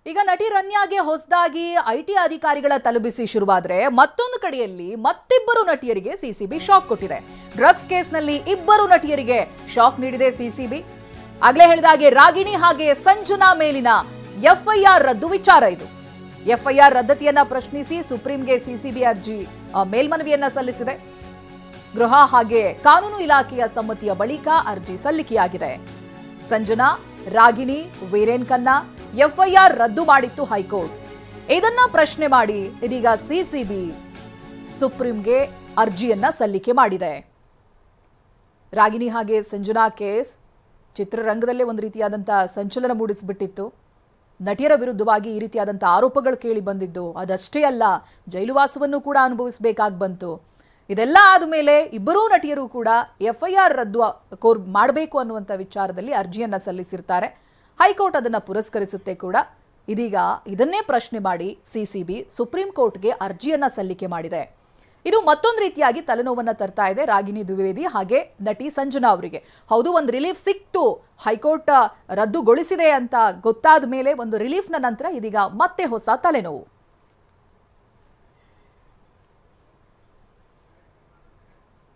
ಈಗ ನಟಿ ರನ್ಯಾಗೆ ಹೊಸದಾಗಿ ಐಟಿ ಅಧಿಕಾರಿಗಳ ತಲುಬಿಸಿ ಶುರುವಾದ್ರೆ ಮತ್ತೊಂದು ಕಡೆಯಲ್ಲಿ ಮತ್ತಿಬ್ಬರು ನಟಿಯರಿಗೆ ಸಿಸಿಬಿ ಶಾಕ್ ಕೊಟ್ಟಿದೆ. ಡ್ರಗ್ಸ್ ಕೇಸ್ನಲ್ಲಿ ಇಬ್ಬರು ನಟಿಯರಿಗೆ ಶಾಕ್ ನೀಡಿದೆ ಸಿಸಿಬಿ. ಆಗ್ಲೇ ಹೇಳಿದಾಗೆ ರಾಗಿಣಿ ಹಾಗೆ ಸಂಜನಾ ಮೇಲಿನ ಎಫ್ಐಆರ್ ರದ್ದು ವಿಚಾರ ಇದು. ಎಫ್ಐಆರ್ ರದ್ದತಿಯನ್ನ ಪ್ರಶ್ನಿಸಿ ಸುಪ್ರೀಂಗೆ ಸಿಸಿಬಿ ಅರ್ಜಿ ಮೇಲ್ಮನವಿಯನ್ನ ಸಲ್ಲಿಸಿದೆ. ಗೃಹ ಹಾಗೆ ಕಾನೂನು ಇಲಾಖೆಯ ಸಮ್ಮತಿಯ ಬಳಿಕ ಅರ್ಜಿ ಸಲ್ಲಿಕೆಯಾಗಿದೆ. ಸಂಜನಾ, ರಾಗಿಣಿ, ವೀರೇನ್ ಖನ್ನಾ ಎಫ್ಐಆರ್ ರದ್ದು ಮಾಡಿತ್ತು ಹೈಕೋರ್ಟ್. ಇದನ್ನ ಪ್ರಶ್ನೆ ಮಾಡಿ ಇದೀಗ ಸಿಸಿಬಿ ಸುಪ್ರೀಂಗೆ ಅರ್ಜಿಯನ್ನ ಸಲ್ಲಿಕೆ ಮಾಡಿದೆ. ರಾಗಿಣಿ ಹಾಗೆ ಸಂಜನಾ ಕೇಸ್ ಚಿತ್ರರಂಗದಲ್ಲೇ ಒಂದು ರೀತಿಯಾದಂತಹ ಸಂಚಲನ ಮೂಡಿಸಿಬಿಟ್ಟಿತ್ತು. ನಟಿಯರ ವಿರುದ್ಧವಾಗಿ ಈ ರೀತಿಯಾದಂಥ ಆರೋಪಗಳು ಕೇಳಿ ಬಂದಿದ್ದು. ಅದಷ್ಟೇ ಅಲ್ಲ, ಜೈಲುವಾಸವನ್ನು ಕೂಡ ಅನುಭವಿಸಬೇಕಾಗಿ ಬಂತು. ಇದೆಲ್ಲ ಆದಮೇಲೆ ಇಬ್ಬರೂ ನಟಿಯರು ಕೂಡ ಎಫ್ಐಆರ್ ರದ್ದು ಮಾಡಬೇಕು ಅನ್ನುವಂಥ ವಿಚಾರದಲ್ಲಿ ಅರ್ಜಿಯನ್ನ ಸಲ್ಲಿಸಿರ್ತಾರೆ. ಹೈಕೋರ್ಟ್ ಅದನ್ನು ಪುರಸ್ಕರಿಸುತ್ತೆ ಕೂಡ. ಇದೀಗ ಇದನ್ನೇ ಪ್ರಶ್ನೆ ಮಾಡಿ ಸಿಸಿಬಿ ಸುಪ್ರೀಂ ಕೋರ್ಟ್ಗೆ ಅರ್ಜಿಯನ್ನ ಸಲ್ಲಿಕೆ ಮಾಡಿದೆ. ಇದು ಮತ್ತೊಂದು ರೀತಿಯಾಗಿ ತಲೆನೋವನ್ನ ತರ್ತಾ ಇದೆ ರಾಗಿಣಿ ದ್ವಿವೇದಿ ಹಾಗೆ ನಟಿ ಸಂಜನಾ ಅವರಿಗೆ. ಹೌದು, ಒಂದು ರಿಲೀಫ್ ಸಿಕ್ತು, ಹೈಕೋರ್ಟ್ ರದ್ದುಗೊಳಿಸಿದೆ ಅಂತ ಗೊತ್ತಾದ ಮೇಲೆ ಒಂದು ರಿಲೀಫ್ನ ನಂತರ ಇದೀಗ ಮತ್ತೆ ಹೊಸ ತಲೆನೋವು.